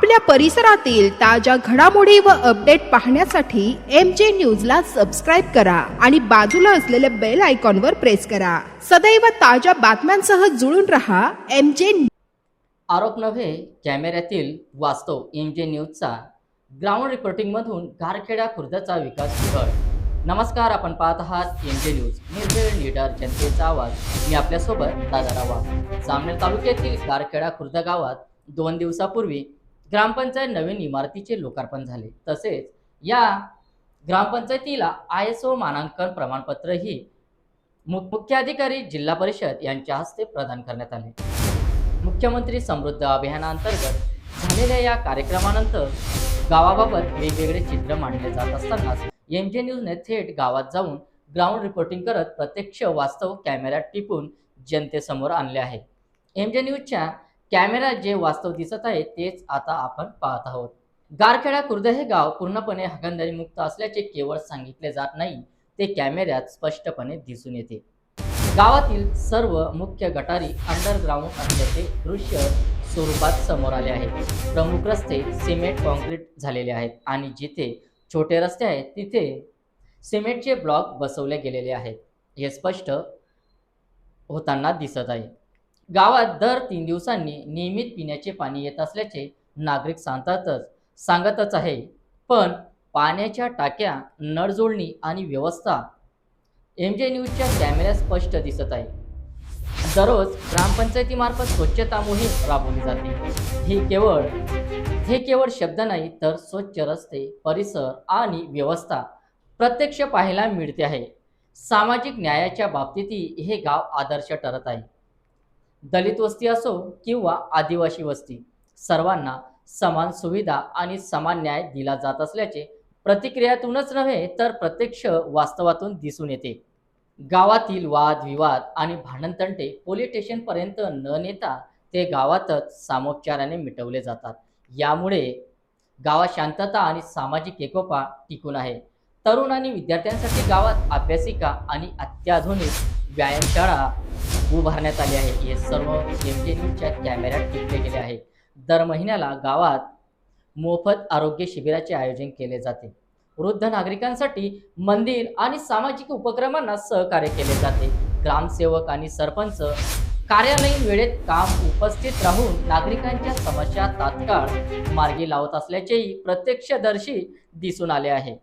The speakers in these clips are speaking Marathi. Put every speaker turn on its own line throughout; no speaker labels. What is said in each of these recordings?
आपल्या परिसरातील ताज्या घडामोडी व अपडेट पाहण्यासाठी MJ न्यूजला सबस्क्राईब करा आणि बाजूला असलेल्या बेल आयकॉनवर प्रेस करा। सदैव ताज्या बातम्यांसह जुळून रहा MJ।
आरोप नव्हे कॅमेऱ्यातील वास्तव MJ न्यूजचा ग्राउंड रिपोर्टिंगमधून गारखेडा खुर्दचा विकास उघड। नमस्कार, आपण पाहत आहात MJ न्यूज, निर्भीड लीडर, जनतेचा आवाज। मी आपल्यासोबत दादा वाघ। जामनेर तालुक्यातील गारखेडा खुर्द गावात 2 दिवसापूर्वी ग्रामपंचायत नवीन इमारतीचे लोकार्पण झाले। तसेच या ग्रामपंचायतीला ISO मानांकन प्रमाणपत्रही मुख्याधिकारी जिल्हा परिषद यांच्या हस्ते प्रदान करण्यात आले। मुख्यमंत्री समृद्ध अभियानांतर्गत झालेल्या या कार्यक्रमानंतर गावाबाबत वेगवेगळे चित्र मांडले जात असताना MJ न्यूजने थेट गावात जाऊन ग्राउंड रिपोर्टिंग करत प्रत्यक्ष वास्तव कॅमेऱ्यात टिपून जनतेसमोर आणले आहे। MJ न्यूजच्या कॅमेऱ्यात जे वास्तव दिसत आहे तेच आता आपण पाहत आहोत। गारखेडा खुर्द हे गाव पूर्णपणे हागणदारी मुक्त असल्याचे केवळ सांगितले जात नाही, ते कॅमेऱ्यात स्पष्टपणे दिसून येते। गावातील सर्व मुख्य गटारी अंडरग्राउंड असल्याचे दृश्य स्वरूपात समोर आले आहे। प्रमुख रस्ते सिमेंट कॉन्क्रीट झालेले आहेत आणि जिथे छोटे रस्ते आहेत तिथे सिमेंटचे ब्लॉक बसवले गेलेले आहेत, हे स्पष्ट होताना दिसत आहे। गावात दर 3 दिवसांनी नियमित पिण्याचे पाणी येत असल्याचे नागरिक सांगतच आहे, पण पाण्याच्या टाक्या, नळ जोडणी आणि व्यवस्था MJ न्यूजच्या कॅमेऱ्यात स्पष्ट दिसत आहे। दररोज ग्रामपंचायतीमार्फत स्वच्छता मोहीम राबवली जाते। हे केवळ शब्द नाही, तर स्वच्छ रस्ते, परिसर आणि व्यवस्था प्रत्यक्ष पाहायला मिळते आहे। सामाजिक न्यायाच्या बाबतीतही हे गाव आदर्श ठरत आहे। दलित वस्ती असो किंवा आदिवासी वस्ती, सर्वांना समान सुविधा आणि समान न्याय दिला जात असल्याचे प्रतिक्रियातूनच नव्हे तर प्रत्यक्ष वास्तवातून दिसून येते। गावातील वाद विवाद आणि भांडणतंटे पोलीस स्टेशनपर्यंत न नेता ते गावातच सामोपचाराने मिटवले जातात। यामुळे गावात शांतता आणि सामाजिक एकोपा टिकून आहे। तरुण आणि विद्यार्थ्यांसाठी गावात अभ्यासिका आणि अत्याधुनिक व्यायामशाळा उभारण्यात आली आहे। हे सर्व MJ न्यूजच्या कॅमेऱ्यात टिपले गेले आहे। दर महिन्याला गावात मोफत आरोग्य शिबिराचे आयोजन केले जाते। वृद्ध नागरिकांसाठी मंदिर आणि सामाजिक उपक्रमांना सहकार्य केले जाते। ग्रामसेवक आणि सरपंच कार्यालयीन वेळेत काम उपस्थित राहून नागरिकांच्या समस्या तात्काळ मार्गी लावत असल्याचेही प्रत्यक्षदर्शी दिसून आले आहे।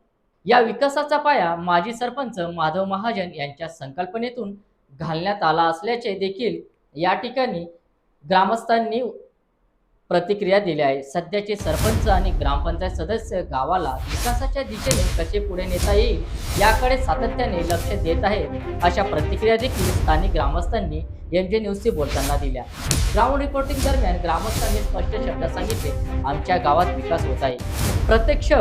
या विकासाचा पाया माजी सरपंच माधव महाजन यांच्या संकल्पनेतून घालण्यात आला असल्याचे देखील या ठिकाणी ग्रामस्थांनी प्रतिक्रिया दिल्या आहे। सध्याचे सरपंच आणि ग्रामपंचायत सदस्य गावाला विकासाच्या दिशेने कसे पुढे नेता येईल याकडे सातत्याने लक्ष देत आहेत, अशा प्रतिक्रिया देखील स्थानिक ग्रामस्थांनी MJ न्यूजशी बोलताना दिल्या। ग्राउंड रिपोर्टिंग दरम्यान ग्रामस्थांनी स्पष्ट शब्दात सांगितले, आमच्या गावात विकास होत आहे। प्रत्यक्ष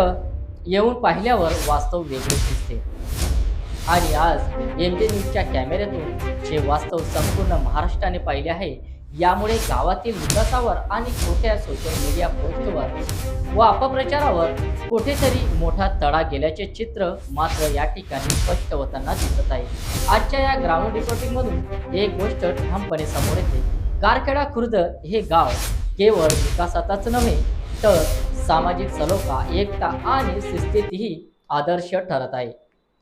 येऊन पाहिल्यावर वास्तव वेगळे दिसते आणि आज MJ न्यूजच्या कॅमेऱ्यातून जे वास्तव संपूर्ण महाराष्ट्राने पाहिले आहे, यामुळे गावातील विकासावर आणि खोट्या सोशल मीडिया पोस्टवर व अपप्रचारावर कुठेतरी मोठा तडा गेल्याचे चित्र मात्र या ठिकाणी स्पष्ट होताना दिसत आहे। आजच्या या ग्राउंड रिपोर्टिंगमधून एक गोष्ट ठामपणे समोर येते, गारखेडा खुर्द हे गाव केवळ विकासातच नव्हे तर सामाजिक सलोखा, एकता आणि शिस्तीतही आदर्श ठरत आहे।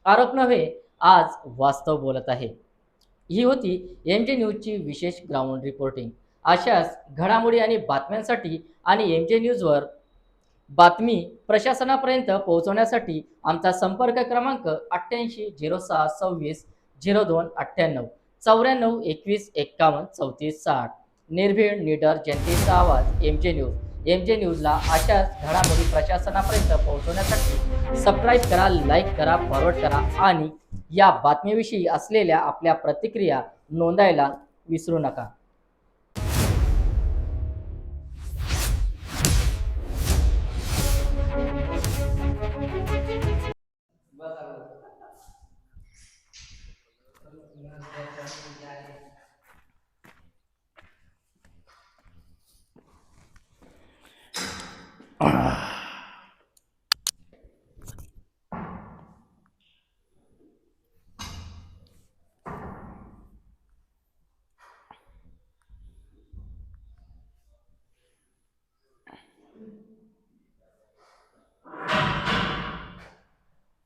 आरोप नव्हे, आज वास्तव बोलत आहे। ही होती MJ न्यूजची विशेष ग्राउंड रिपोर्टिंग। अशाच घडामोडी आणि बातम्यांसाठी आणि MJ न्यूजवर बातमी प्रशासनापर्यंत पोहोचवण्यासाठी आमचा संपर्क क्रमांक 88 06 26 02 98 94 21 51 34 60। निर्भीड लीडर, जनतेचा आवाज, MJ न्यूज। MJ न्यूजला अशाच घडामोडी प्रशासनापर्यंत पोहोचवण्यासाठी सबस्क्राईब करा, लाईक करा, फॉरवर्ड करा आणि या बातमीविषयी असलेल्या आपल्या प्रतिक्रिया नोंदायला विसरू नका।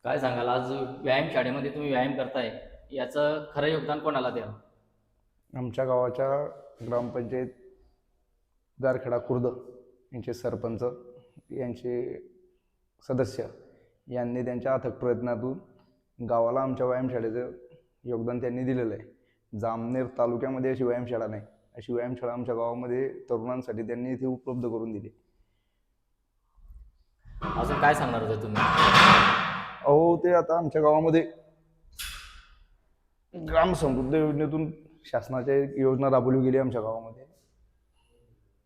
काय सांगाल, आज व्यायाम शाळेमध्ये तुम्ही व्यायाम करताय, याचं खरं योगदान कोणाला द्याल?
आमच्या गावाच्या ग्रामपंचायत गारखेडा खुर्द यांचे सरपंच, यांचे सदस्य यांनी त्यांच्या अथक प्रयत्नातून गावाला आमच्या व्यायामशाळेचं योगदान त्यांनी दिलेलं आहे. जामनेर तालुक्यामध्ये अशी व्यायामशाळा नाही, अशी व्यायामशाळा आमच्या गावामध्ये तरुणांसाठी त्यांनी इथे उपलब्ध करून दिली.
अजून काय सांगणार होते तुम्ही?
अहो, ते आता आमच्या गावामध्ये ग्राम समृद्धी योजनेतून शासनाच्या योजना राबवली गेली आमच्या गावामध्ये.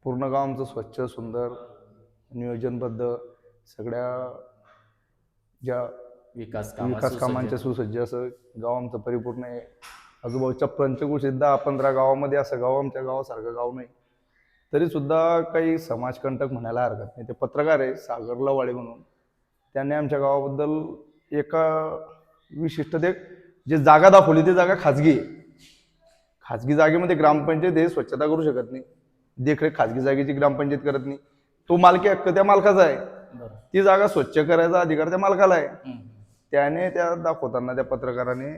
पूर्ण गाव आमचं स्वच्छ, सुंदर, नियोजनबद्ध, सगळ्या ज्या
विकास
कामांच्या सुसज्ज असं गाव आमचं परिपूर्ण आहे. आजूबाजूच्या पंचक्रोशीत 10-15 गावामध्ये असं गाव आमच्या गावासारखं गाव नाही. तरी सुद्धा काही समाजकंटक म्हणायला हरकत नाही, ते पत्रकार आहे सागर लवाडे म्हणून, त्याने आमच्या गावाबद्दल एका विशिष्ट ते जे जागा दाखवली ती जागा खाजगी आहे. खाजगी जागेमध्ये ग्रामपंचायत हे स्वच्छता करू शकत नाही, देखरेख खाजगी जागेची ग्रामपंचायत करत नाही. तो मालकी हक्क त्या मालकाचा आहे, ती जागा स्वच्छ करायचा अधिकार त्या मालकाला आहे. त्याने त्या दाखवताना त्या पत्रकाराने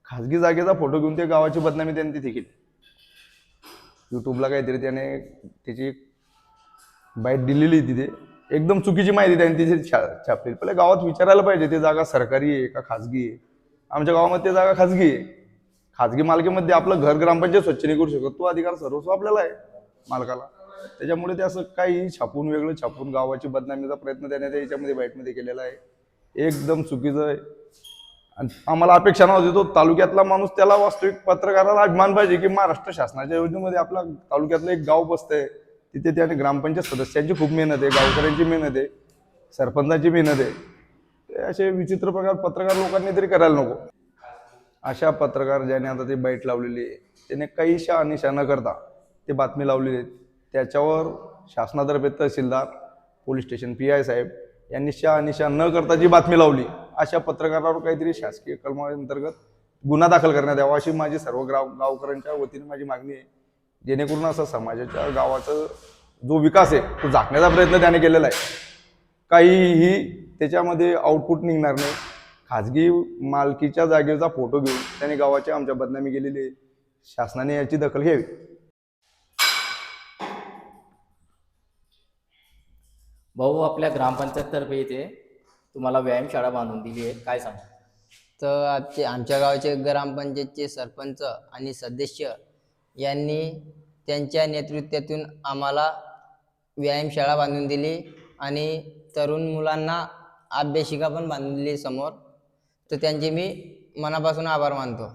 खाजगी जागेचा फोटो घेऊन ते गावाची बदनामी त्यांनी तिथे केली. युट्यूबला काहीतरी त्याने त्याची बाईट दिलेली तिथे, एकदम चुकीची माहिती त्यांनी तिथे छापली. पहिले गावात विचारायला पाहिजे ती जागा सरकारी आहे का खाजगी आहे. आमच्या गावामध्ये ती जागा खाजगी आहे. खाजगी मालकीमध्ये आपलं घर ग्रामपंचायत स्वच्छ नाही करू शकत, तो अधिकार सर्वस्व आपल्याला आहे मालकाला. त्याच्यामुळे ते असं काही छापून, वेगळं छापून गावाची बदनामीचा प्रयत्न त्याने याच्यामध्ये बाईटमध्ये केलेला आहे. एकदम चुकीचं आहे. आणि आम्हाला अपेक्षा नव्हती, तो तालुक्यातला माणूस, त्याला वास्तविक पत्रकाराला अभिमान पाहिजे की महाराष्ट्र शासनाच्या योजनेमध्ये आपला तालुक्यातलं एक गाव बसतंय, तिथे त्याने ग्रामपंचायत सदस्यांची खूप मेहनत आहे, गावकऱ्यांची मेहनत आहे, सरपंचाची मेहनत आहे. ते असे विचित्र प्रकार पत्रकार लोकांनी तरी करायला नको. अशा पत्रकार ज्याने आता ती बाईट लावलेली आहे, त्याने काही शहानिशा न करता ते बातमी लावलेली आहे. त्याच्यावर शासनातर्फे तहसीलदार, पोलीस स्टेशन, PI साहेब यांनी शहानिशा न करता जी बातमी लावली, अशा पत्रकारावर काहीतरी शासकीय कलमांतर्गत गुन्हा दाखल करण्यात यावा, अशी माझी सर्व गावकऱ्यांच्या वतीने माझी मागणी आहे. जेणेकरून असं समाजाच्या गावाचा जो विकास आहे तो झाकण्याचा प्रयत्न त्याने केलेला आहे. काहीही त्याच्यामध्ये आउटपुट निघणार नाही. खाजगी मालकीच्या जागेचा फोटो घेऊन त्याने गावाची आमच्या बदनामी केलेली आहे. शासनाने याची दखल घ्यावी.
भाऊ, आपल्या ग्रामपंचायततर्फे इथे तुम्हाला व्यायामशाळा बांधून दिली आहे, काय सांगा?
तर आमच्या गावचे ग्रामपंचायतचे सरपंच आणि सदस्य यांनी त्यांच्या नेतृत्वातून आम्हाला व्यायामशाळा बांधून दिली आणि तरुण मुलांना अभ्यासिका पण बांधून दिली समोर. तर त्यांचे मी मनापासून आभार मानतो.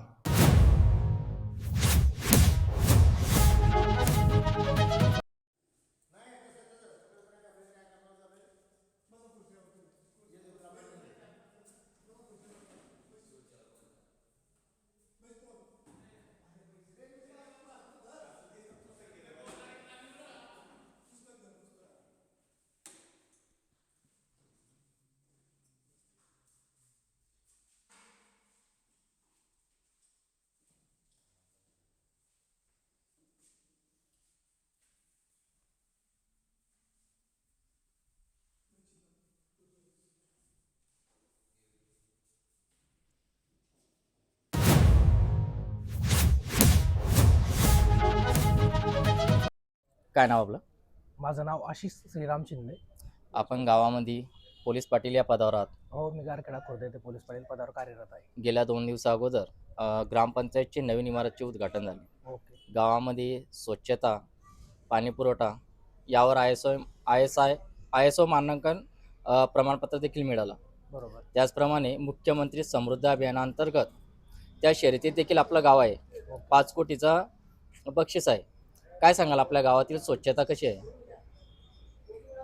काय नाव आपलं?
माझं नाव आशिष श्रीराम शिंदे.
आपण गावामध्ये पोलीस पाटील या पदावर आहात.
हो, मी गारखेडा खुर्द येथे पोलीस पाटील पदावर कार्यरत आहे.
गेल्या 2 दिवसा अगोदर ग्रामपंचायतची नवीन इमारतचे उद्घाटन झाले.
ओके.
गावामध्ये स्वच्छता, पाणीपुरवठा यावर ISO मानांकन प्रमाणपत्र देखील मिळालं.
बरोबर.
त्याचप्रमाणे मुख्यमंत्री समृद्धी अभियानांतर्गत त्या शर्यतीत देखील आपलं गाव आहे. 5 कोटीचा बक्षीस आहे. काय सांगाल, आपल्या गावातील स्वच्छता कशी आहे?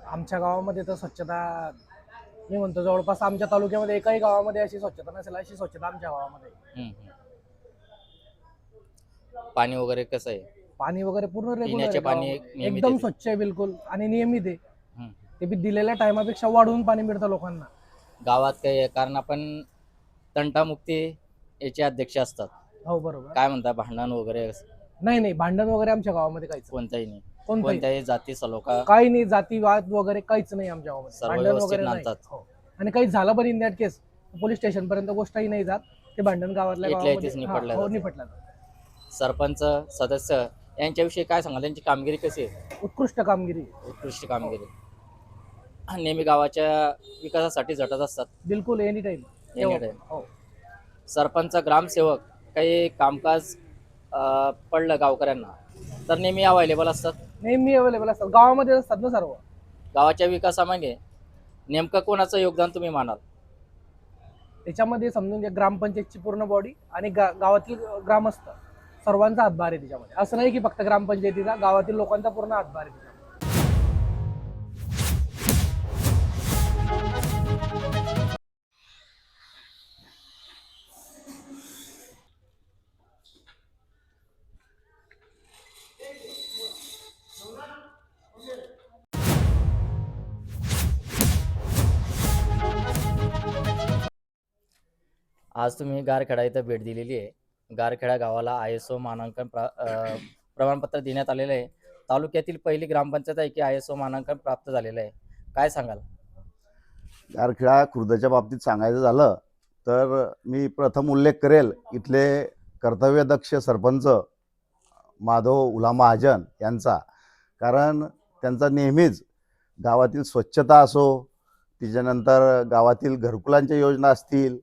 आमच्या गावामध्ये तर स्वच्छता, मी म्हणतो जवळपास आमच्या तालुक्यामध्ये एकाही गावामध्ये अशी स्वच्छता नसेल अशी स्वच्छता आमच्या गावामध्ये आहे.
पाणी वगैरे कसं आहे?
पाणी वगैरे पूर्ण
पिण्याचे
रेग्युलर
पाणी
आहे,
नियमित
एकदम
येते.
स्वच्छ आहे बिलकुल आणि नियमित आहे. ते बी दिलेल्या टायमापेक्षा वाढवून पाणी मिळतं लोकांना.
गावात काही आहे, कारण आपण तंटामुक्ती याचे अध्यक्ष असतात.
हो, बरोबर.
काय म्हणता, भांडण वगैरे?
नाही, भांडण वगैरे आमच्या गावामध्ये काहीच नाही.
कोणताही नाही.
कोणताही
कोणत्याही जाती सलोखा
काही नाही, जातीवाद वगैरे काहीच नाही आमच्या गावामध्ये.
सर्व
भांडण
व्यवस्थित
वगैरे नाही.
नांदतात.
हो. आणि काही झालं पण इन दॅट केस पोलीस स्टेशनपर्यंत गोष्टही नाही जात. ते भांडण गावातल्या
इथल्या इथेच निपटलं जातं.
निपटलं जातं.
सरपंच सदस्य यांच्याविषयी काय सांगाल, त्यांची कामगिरी कशी आहे?
उत्कृष्ट कामगिरी.
उत्कृष्ट कामगिरी. नेहमी गावाच्या विकासासाठी झटत असतात.
बिलकुल एनी टाइम.
Anytime.
हो.
सरपंच ग्रामसेवक काही कामकाज पडलं गावकऱ्यांना तर नेहमी अवेलेबल असतात.
नेहमी अवेलेबल असतात, गावामध्ये असतात ना सर्व.
गावाच्या विकासामागे नेमकं कोणाचं योगदान तुम्ही मानाल?
त्याच्यामध्ये समजून घ्या, ग्रामपंचायतची पूर्ण बॉडी आणि गावातील ग्रामस्थ सर्वांचा हातभार आहे त्याच्यामध्ये. असं नाही की फक्त ग्रामपंचायतीचा, गावातील लोकांचा पूर्ण हातभार आहे त्याच्यामध्ये.
आज तुम्ही गारखेडा इथं भेट दिलेली आहे. गारखेडा गावाला ISO मानांकन प्रमाणपत्र देण्यात आलेलं आहे. तालुक्यातील पहिली ग्रामपंचायत आहे की ISO मानांकन प्राप्त झालेलं आहे. काय सांगाल?
गारखेडा खुर्दच्या बाबतीत सांगायचं झालं तर मी प्रथम उल्लेख करेल इथले कर्तव्यदक्ष सरपंच माधव उला महाजन यांचा. कारण त्यांचा नेहमीच गावातील स्वच्छता असो, त्याच्यानंतर गावातील घरकुलांच्या योजना असतील,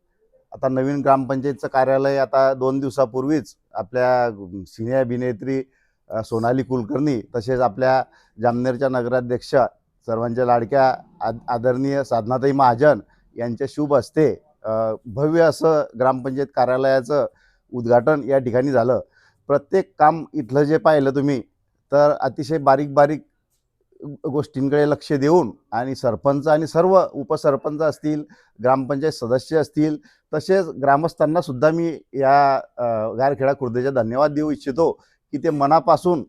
आता नवीन ग्रामपंचायतचं कार्यालय आता 2 दिवसापूर्वीच आपल्या सिने अभिनेत्री सोनाली कुलकर्णी तसेच आपल्या जामनेरच्या नगराध्यक्ष सर्वांच्या लाडक्या आदरणीय साधनाताई महाजन यांच्या शुभ हस्ते भव्य असं ग्रामपंचायत कार्यालयाचं उद्घाटन या ठिकाणी झालं. प्रत्येक काम इथलं जे पाहिलं तुम्ही तर अतिशय बारीक बारीक गोष्टींकडे लक्ष देऊन आणि सरपंच आणि सर्व उपसरपंच असतील, ग्रामपंचायत सदस्य असतील, तसेच ग्रामस्थांना सुद्धा मी या गारखेडा खुर्दचे धन्यवाद देऊ इच्छितो की ते मनापासून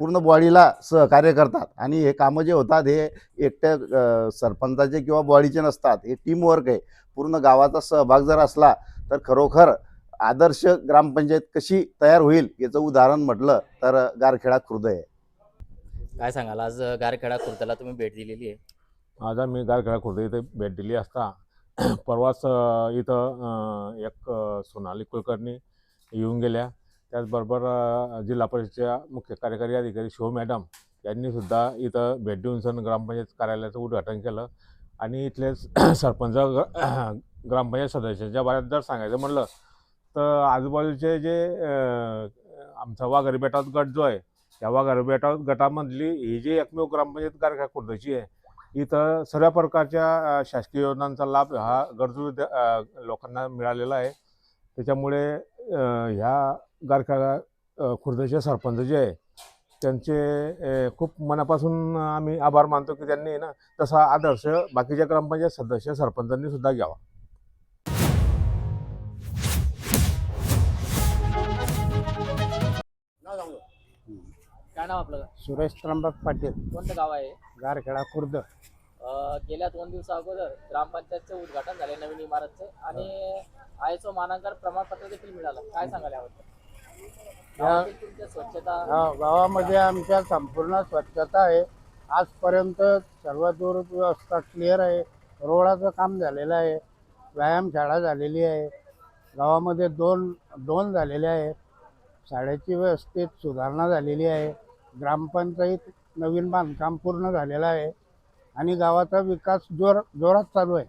पूर्ण बॉडीला सहकार्य करतात. आणि हे कामं जे होतात हे एकट्या सरपंचाचे किंवा बॉडीचे नसतात, हे टीमवर्क आहे. पूर्ण गावाचा सहभाग जर असला तर खरोखर आदर्श ग्रामपंचायत कशी तयार होईल याचं उदाहरण म्हटलं तर गारखेडा खुर्द आहे.
काय सांगाल, आज गारखेडा खुर्दला तुम्ही भेट दिलेली आहे?
आज आम्ही गारखेडा खुर्द इथे भेट दिली असता परवाच इथं एक सोनाली कुलकर्णी येऊन गेल्या. त्याचबरोबर जिल्हा परिषदेच्या मुख्य कार्यकारी अधिकारी शिव मॅडम यांनी सुद्धा इथं भेट देऊन सन ग्रामपंचायत कार्यालयाचं उद्घाटन केलं. आणि इथले सरपंच ग्रामपंचायत सदस्याच्या बाबत जर सांगायचं म्हटलं तर आजूबाजूचे जे आमचा वाघारी बेटात गट जो आहे त्या वाघारी बेटात गटामधली ही जी एकमेव ग्रामपंचायत गारखेडा खुर्दची आहे. इथं सर्व प्रकारच्या शासकीय योजनांचा लाभ हा गरजू लोकांना मिळालेला आहे. त्याच्यामुळे ह्या गारखेडा खुर्दचे सरपंच जे आहे त्यांचे खूप मनापासून आम्ही आभार मानतो की त्यांनी ना तसा आदर्श बाकीच्या ग्रामपंचायत सदस्य सरपंचांनी सुद्धा घ्यावा.
काय नाव आपलं?
सुरेश त्र्यंबक पाटील,
कोणतं गाव आहे?
गारखेडा खुर्द.
गेल्या 2 दिवसा अगोदर ग्रामपंचायतचे उद्घाटन झाले नवीन इमारतचे आणि ISO मानांकन प्रमाणपत्र देखील मिळालं. काय सांगाल याबद्दल? गावातील तुमच्या स्वच्छता
गावामध्ये आमच्या संपूर्ण स्वच्छता आहे. आजपर्यंत सर्व दूर व्यवस्था क्लिअर आहे. रोडाचं काम झालेलं आहे, व्यायामशाळा झालेली आहे, गावामध्ये दोन झालेले आहे, शाळेची व्यवस्थित सुधारणा झालेली आहे, ग्रामपंचायत नवीन बांधकाम पूर्ण झालेलं आहे आणि गावाचा विकास जोरात चालू आहे.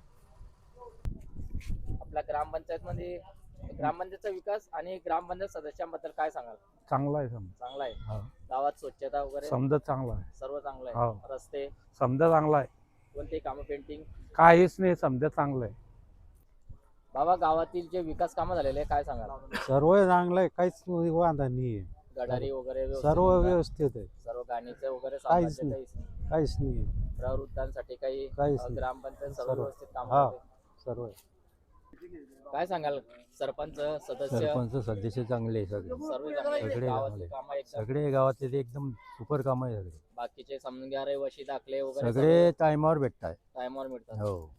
आपल्या ग्रामपंचायतचा विकास आणि ग्रामपंचायत सदस्यांबद्दल काय सांगाल?
चांगला आहे,
चांगला आहे. गावात स्वच्छता वगैरे
समजा चांगला आहे,
सर्व चांगलं
हो.
आहे. रस्ते
समजा चांगला आहे,
कोणते कामं पेंटिंग
काहीच नाही, समजा चांगलं आहे.
बाबा गावातील जे विकास कामं झालेले आहे काय सांगाल?
सर्व चांगलं आहे, काहीच वांधा नाही आहे.
गटारी वगैरे
सर्व
व्यवस्थित आहे?
व्यवस्थित आहे,
सर्व गाणीचं वगैरे
काहीच
साधनाचं
नाही.
काहीच नाही.
काहीच नाही आहे.
प्रवृत्तांसाठी काही
काहीच नाही.
ग्रामपंचायत सर्व
सर्व.
व्यवस्थित काम
हा.
होते.
सर्व आहे.
काय सांगाल, सरपंच सदस्य
सरपंच सदस्य चांगले आहे सगळे,
सर्व चांगले आहेत.
सगळे
गावाची
चांगले.
कामं एकदम
सगळे गावातले ते एकदम सुपर काम आहे सगळे.
बाकीचे समजून घ्या रहिवाशी दाखले वगैरे
सगळे टायमावर भेटताय.
टायमावर मिळतात.
हो.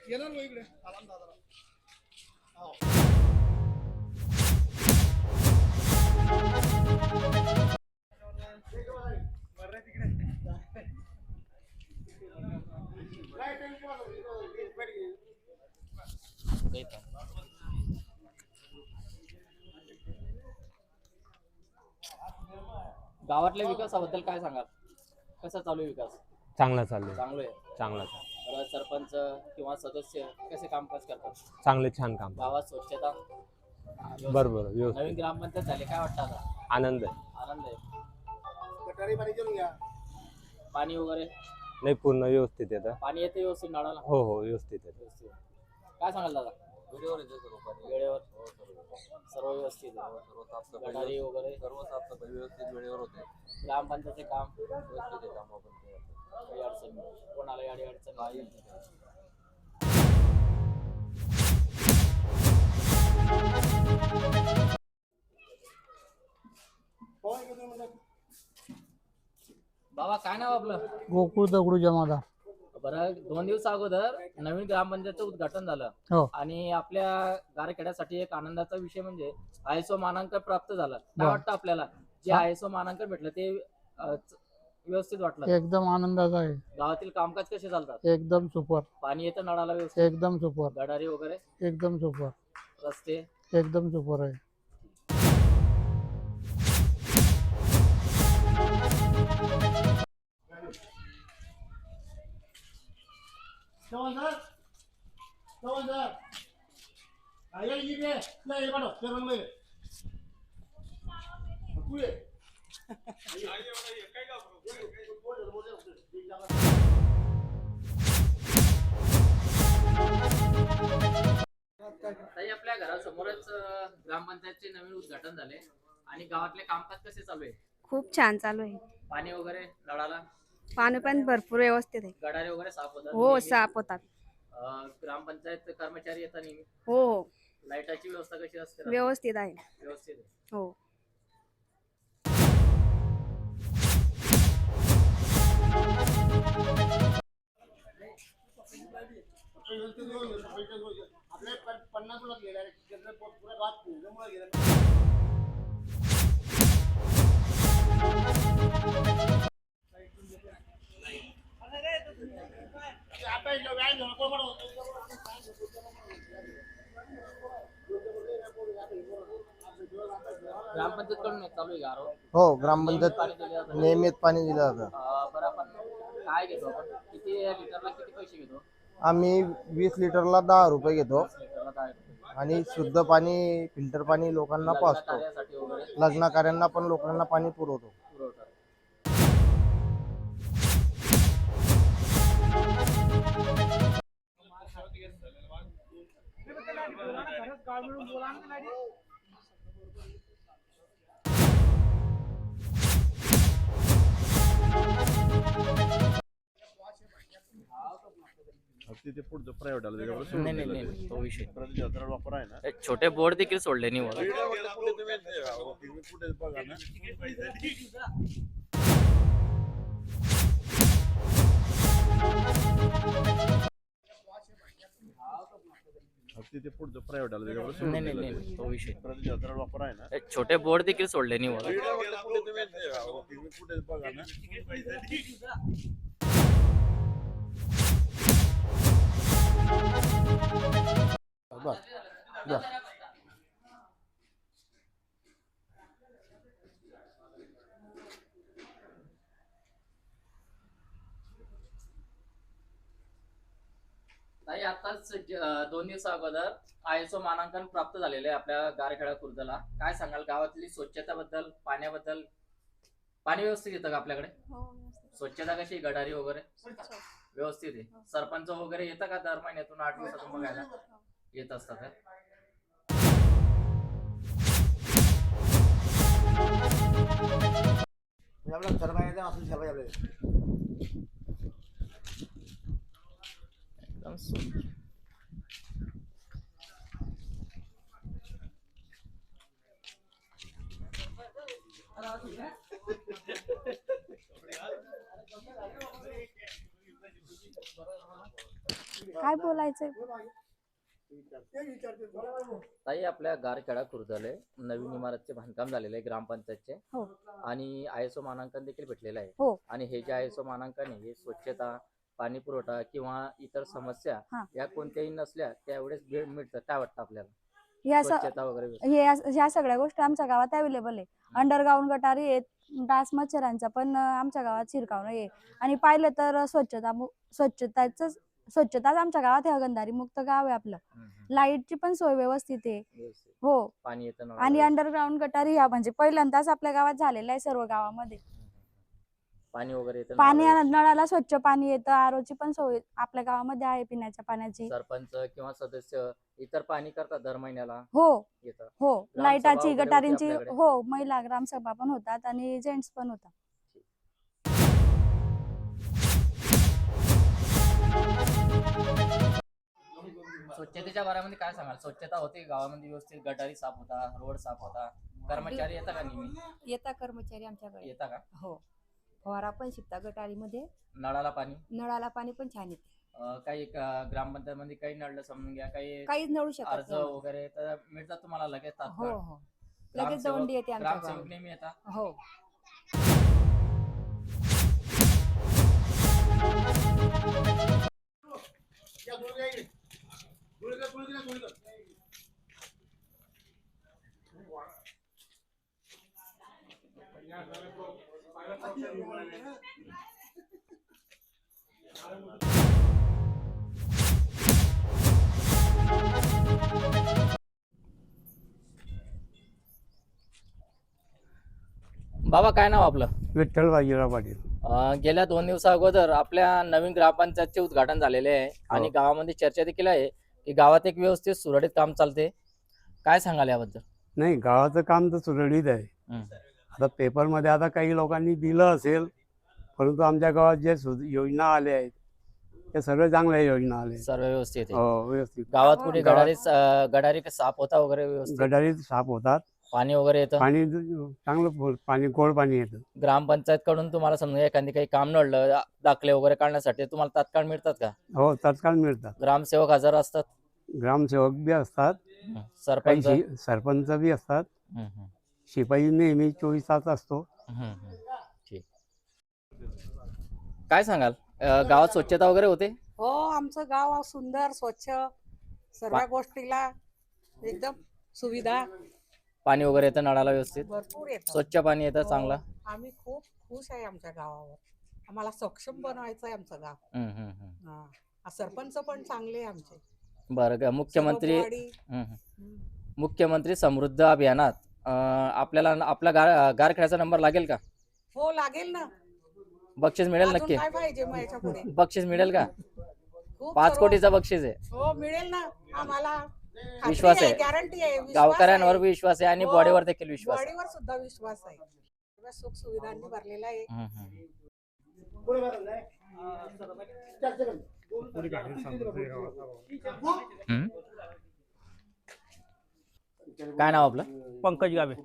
येणार इकडे
गावातल्या विकासाबद्दल काय सांगाल? कसा चालू आहे विकास?
चांगला चालू आहे.
चांगलं आहे.
चांगला
बरं, सरपंच किंवा सदस्य कसे कामकाज करतात?
चांगले छान काम.
गावात स्वच्छता
बरोबर
नवीन
व्यवस्थित.
ग्रामपंचायत झाली, काय वाटतं आता?
आनंद आहे.
आनंद आहे. पाणी वगैरे
नाही पूर्ण व्यवस्थित येतं.
पाणी येते व्यवस्थित नळाला?
हो हो व्यवस्थित येतं.
व्यवस्थित. काय सांगाल दादा? वेळेवर येते सर्व पाणी. वेळेवर सर्व व्यवस्थित आहे. गटारी वगैरे सर्व साफसफाई व्यवस्थित वेळेवर होते. ग्रामपंचायतचे काम व्यवस्थित आहे. काम आपण काही अडचण नाही. कोणाला अडी अडचण नाही. बाबा काय नाव आपलं?
गोकुळ दगडू जमादार.
बरं, 2 दिवस अगोदर नवीन ग्रामपंचायतचं उद्घाटन झालं
हो.
आणि आपल्या गारखेड्यासाठी एक आनंदाचा विषय म्हणजे आयएसओ मानांकन प्राप्त झालं. काय
बर.
वाटतं आपल्याला? जे
हा.
आयएसओ मानांकन भेटलं ते व्यवस्थित वाटलं?
एकदम आनंदाचा आहे.
गावातील कामकाज कसे चालतात?
एकदम सुपर.
पाणी येतं नळाला व्यवस्थित?
एकदम सुपर.
गटारी वगैरे
एकदम सुपर.
रस्ते?
एकदम सुपर आहे.
ताई, आपल्या घरासमोरच ग्रामपंचायतचे नवीन उद्घाटन झाले आणि गावातले कामकाज कसे चालू आहे?
खूप छान चालू आहे.
पाणी वगैरे नळाला?
पाणी पण भरपूर व्यवस्थित आहे.
गटारी वगैरे साफ होतात?
हो
नेहमी?
साफ होतात.
ग्रामपंचायत कर्मचारी येतात नेहमी?
हो हो
लाईटाची व्यवस्था कशी असते?
व्यवस्थित आहे.
व्यवस्थित आहे.
हो.
ग्रामपंचायत कडून चालू आहे गारो?
हो
पाणी
ग्रामपंचायत
दिले जातं?
नियमित पाणी दिलं जातं.
बरं, आपण काय घेतो? आपण किती लिटरला किती पैसे घेतो?
आम्ही 20 लिटरला 10 रुपये घेतो
लिटरला 10 रुपये.
आणि शुद्ध पाणी फिल्टर पाणी लोकांना
लग्न
पाजतो.
कार्यासाठी वगैरे
लग्न कार्यांना पण लोकांना पाणी पुरवतो.
पुरवतात. नाही नाही नाही, तो विषय एक छोटे बोर्ड देखील सोडले नाही मला. नाही नाही नाही, तो विषय एक छोटे बोर्ड देखील सोडले नाही मला. ताई, आताच 2 दिवस अगोदर आयएसओ मानांकन प्राप्त झालेले आहे आपल्या गारखेडा खुर्दला. काय सांगाल गावातली स्वच्छताबद्दल, पाण्याबद्दल? पाणी व्यवस्थित येतं का आपल्याकडे? स्वच्छता कशी? गटारी वगैरे व्यवस्थित आहे? सरपंच वगैरे येतं का दर महिन्यातून 8 दिवसातून बघायला? येत असतात का? एकदम सुंदर.
काय बोलायचंय?
ताई, आपल्या गारखेडा खुर्दले नवीन इमारतचे बांधकाम झालेले आहे ग्रामपंचायतचे
हो
आणि आयएसओ मानांकन देखील भेटलेलं आहे.
हो.
आणि हे जे आयएसओ मानांकन आहे हे स्वच्छता, पाणी पुरवठा किंवा इतर समस्या
हा.
या कोणत्याही नसल्या त्यावेळेस मिळतं. काय वाटतं आपल्याला?
ह्या
स्वच्छता वगैरे व्यवस्थित?
ह्या सगळ्या गोष्टी आमच्या गावात अवेलेबल आहे. अंडरग्राऊंड गटारी आहेत, डास मच्छरांचा पण आमच्या गावात शिरकाव नाहीये. आणि पाहिलं तर स्वच्छताच आमच्या गावात हे हगंदारी मुक्त गाव आहे आपलं. लाईटची पण सोय व्यवस्थित आहे.
व्यवस्थित.
हो.
पाणी येतं नळाला
आणि
व्यवस्थित?
अंडरग्राऊंड गटारी ह्या म्हणजे पहिल्यांदाच आपल्या गावात झालेल्या आहे सर्व गावामध्ये.
पाणी वगैरे येतं
पाणी
नळाला व्यवस्थित?
नळाला स्वच्छ पाणी येतं, आरोची पण सोय आपल्या गावामध्ये आहे पिण्याच्या पाण्याची.
सरपंच किंवा सदस्य इतर पाणी करतात दर महिन्याला
हो
येतं?
हो.
ग्रामसभा
लाईटाची
वगैरे होती
गटारींची
आपल्याकडे?
हो, महिला ग्रामसभा पण होतात आणि जेंट्स पण होतात.
स्वच्छतेच्या बारामध्ये काय सांगाल? स्वच्छता होती गावामध्ये व्यवस्थित? गटारी साफ होता, रोड साफ होता, कर्मचारी येतात का नेहमी?
येता कर्मचारी आमच्याकडे.
येता का?
हो. फवारा पण शिकता गटारीमध्ये.
नळाला पाणी?
नळाला पाणी पण छान येते.
काही ग्रामपंचायत मध्ये काही नळलं समजून घ्या, काही
काहीच नळू शकत
अर्ज
नाही.
वगैरे तर मिळतात तुम्हाला लगेच
हो
तात्काळ?
हो. लगेच दौंडी येते आमच्या
ग्रामसेवक
गावात.
नेहमी येतात?
हो.
बाबा काय नाव आपलं?
विठ्ठल बाजीराव पाटील.
गेल्या 2 दिवसा अगोदर आपल्या नवीन ग्रामपंचायतचे उद्घाटन झालेले आहे आणि गावामध्ये चर्चा देखील आहे की गावात एक व्यवस्थित सुरळीत काम चालते. काय सांगाल याबद्दल?
नाही, गावाचं काम तर सुरळीत आहे.
हं.
आता पेपरमध्ये आता काही लोकांनी दिलं असेल, परंतु आमच्या गावात जे योजना आल्या आहेत त्या सर्व चांगल्या योजना आल्या.
सर्व व्यवस्थित आहे?
हो, व्यवस्थित.
गावात कुठे गडारी साफ होता वगैरे व्यवस्थित?
गटारीत साफ होतात,
पाणी वगैरे येतं?
पाणी चांगलं पाणी गोड पाणी येतं.
ग्रामपंचायत कडून तुम्हाला समजा एखादी काही काम नडलं, दाखले वगैरे काढण्यासाठी तुम्हाला तात्काळ मिळतात का?
हो, तात्काळ मिळतात.
ग्रामसेवक हजर असतात?
ग्रामसेवक बी असतात, काही
सरपंच?
सरपंच बी असतात,
हं, हं.
शिपाई नेहमी 24 तास असतो.
ठीक. काय सांगाल? गावात स्वच्छता वगैरे होते?
हो, आमचं गाव सुंदर स्वच्छ, सर्व गोष्टीला एकदम सुविधा
पाणी वगैरे येतं नळाला व्यवस्थित?
भरपूर येतात.
स्वच्छ पाणी येतं
हो,
चांगलं?
आम्ही खूप खुश आहे आमच्या गावावर. आम्हाला सक्षम बनवायचं आहे आमचं गाव.
हं, हं, हं.
हा. सरपंच पण चांगले आहे आमचे.
बरं का मुख्यमंत्री
सर्ववाडी.
हं, हं. मुख्यमंत्री समृद्ध अभियानात आपल्याला आपला गारखेड्याचा नंबर लागेल का?
हो, लागेल ना.
बक्षीस मिळेल
अजून
नक्की?
काय पाहिजे मग याच्या पुढे?
बक्षीस मिळेल का?
खूप
5
सर्व-
कोटीचं बक्षीस आहे.
हो, मिळेल ना. आम्हाला खात्री
विश्वास आहे.
गॅरंटी आहे, विश्वास
गावकऱ्यांवर
आहे.
विश्वास आहे आणि
हो,
बॉडीवर देखील विश्वास आहे.
बॉडीवर सुद्धा विश्वास आहे. सर्व सुख सुविधांनी भरलेला आहे.
हं, हं. हं? काय नाव आपलं?
पंकज गावे.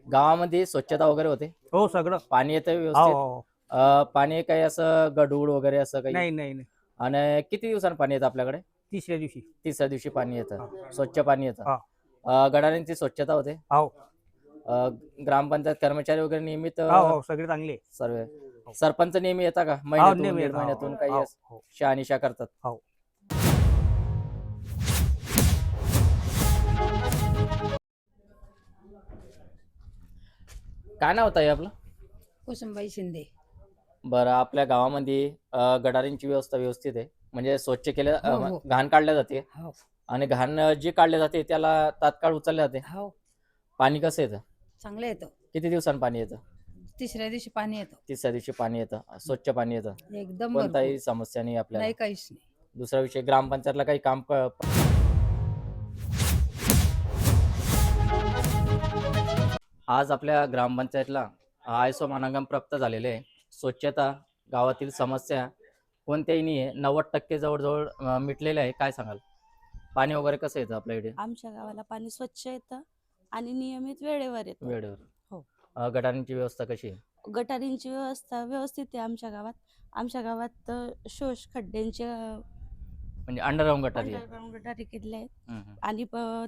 गावामध्ये स्वच्छता वगैरे होते?
हो, सगळं.
पाणी येतं
हो
व्यवस्थित?
हो.
पाणी काही असं गढूळ वगैरे असं काही?
नाही नाही नाही.
आणि किती दिवसांनी पाणी येतं आपल्याकडे?
तिसऱ्या दिवशी.
तिसऱ्या दिवशी पाणी येतं, स्वच्छ पाणी येतं.
हा.
गटारांची स्वच्छता होते?
हो
ग्रामपंचायत कर्मचारी वगैरे नियमित
हो, सगळे चांगले.
सर्व सरपंच नेहमी येता का? महिन्यातून
नेहमी
दीड
येतात.
महिन्यातून
हो,
काही
हो,
असं
हो.
शहानिशा करतात?
हो.
काय नाव होतं आपलं?
कुसुमबाई शिंदे.
बरं, आपल्या गावामध्ये गटारींची व्यवस्था व्यवस्थित आहे? म्हणजे स्वच्छ केल्या
हो, हो.
घाण काढल्या जाते
हो
आणि घाण जी काढली जाते त्याला तात्काळ उचलले जाते?
हो,
पाणी कसं येतं?
चांगलं येतं.
किती दिवसांनी पाणी येतं?
तिसऱ्या दिवशी पाणी येतं.
तिसऱ्या दिवशी पाणी येतं, स्वच्छ पाणी येतं,
एकदम
कोणताही
भरपूर.
समस्या नाही आपल्याला?
नाही, काहीच नाही.
दुसरा विषय, ग्रामपंचायतला काही काम आज आपल्या ग्रामपंचायतला ISO मानांकन प्राप्त झालेले आहे. स्वच्छता, गावातील समस्या कोणत्याही नाही आहे, 90% जवळजवळ मिटलेले आहे. काय सांगाल? पाणी वगैरे कसं येतं आपल्या इथे?
आमच्या गावाला पाणी स्वच्छ येतं आणि नियमित वेळेवर येतं.
वेळेवर?
हो.
गटारांची व्यवस्था कशी आहे?
गटारींची व्यवस्था व्यवस्थित आहे आमच्या गावात. आमच्या गावात शोष खड्ड्यांच्या
म्हणजे अंडरग्राऊंड गटारी आहे?
अंडरग्राऊंड गटारी केलेल्या आहेत.
हं, हं.
आणि